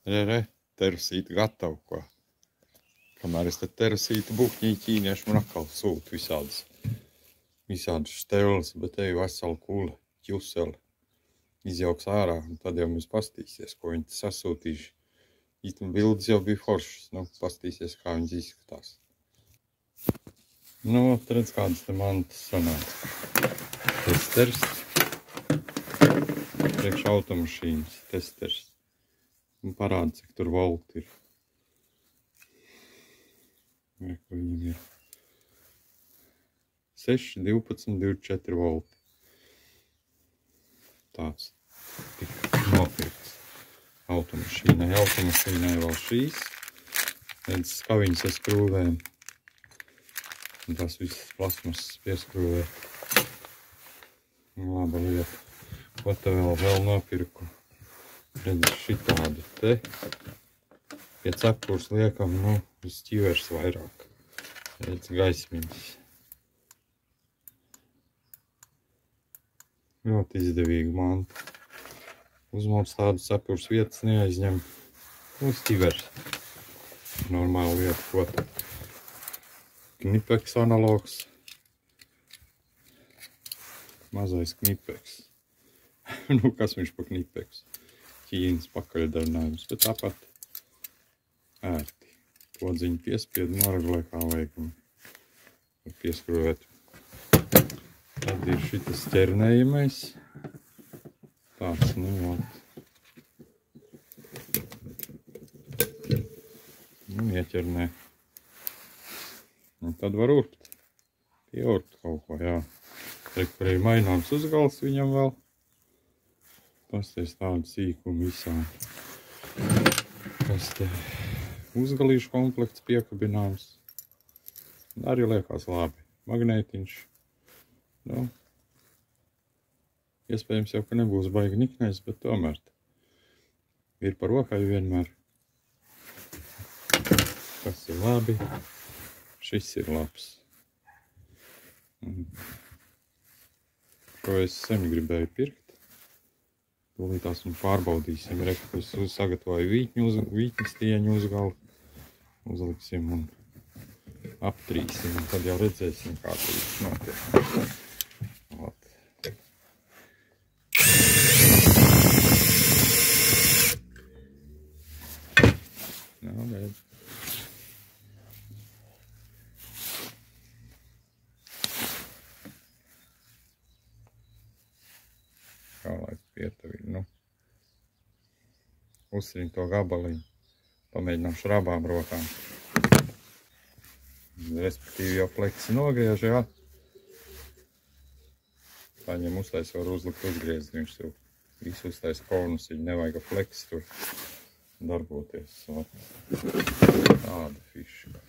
Re, terasīti gatavu, ko. Kamēr es te terasīti buķņī ķīnieši man atkal sūta visādas števles, bet te jau vesela kula, ķuseli izjauks ārā, un tad jau mums pastīsies, ko viņi sasūtījuši. Īstenībā bildes jau bija foršas, nu, pastīsies, kā viņas izskatās. Nu, redz, kādas te mantas sanāca. Testers, priekš automašīnas testers. Un parāda, cik tur volti ir. Re, ko viņam ir. 6, 12, 24 volti. Tāds tika nopirkts automašīnai. Automašīnai vēl šīs. Redz, skaviņas ar skrūvēm. Un tās visas plasmasas pieskrūvē. Laba lieta. Ko te vēl nopirku? Redz, šitādu te. Pie cepures liekam, nu, uz ķivers vairāk. Redz, gaismiņas. Ļoti izdevīga manta. Uzmauc tādu cepures vietas neaizņem uz ķivers. Normāla lieta, ko te. Knipeks analogs. Mazais knipeks. Nu, kas viņš pa knipeks? Ķīnas pakaļdarinājums, bet tāpat ērti. Podziņu piespied, noregulē kā vajag un pieskrūvēt. Tad ir šitas ķernējamais. Tāds, nu, nu, ieķernē. Un tad var urpt. Pieurpt kaut ko, jā. Tur ir maināms uzgals viņam vēl. Pasties tādu sīkumu visām. Kas te uzgalīšu komplekts piekabināms. Arī liekas labi. Magnētiņš. Nu, iespējams jau, ka nebūs baigi niknēs, bet tomēr ir par rokai vienmēr. Tas ir labi. Šis ir labs. Šo es sen gribēju pirkt. Tūlītās un pārbaudīsim. Es sagatavoju vītņu stieņu uzgali. Uzliksim un aptrīsim. Un tad jau redzēsim, kā tas notiek. Jā, redz. Kā lai pietavīju, nu. Uzsriņ to gabaliņu. Pamēģinām šrabām rokām. Respektīvi jau pleksi nogriež, jā. Paņem uztais var uzlikt uzgriezt, viņš tur visu uztais konus, viņa nevajag pleksi tur darboties. Tāda fiška.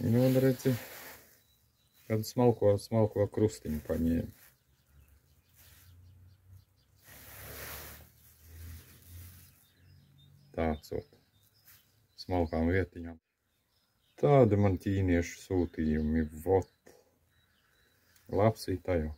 Un redzi, kādu smalko krustiņu paņēma. Tāds ot, smalkām vietiņām. Tāda man ķīniešu sūtījumi, vot. Labs ir tajā.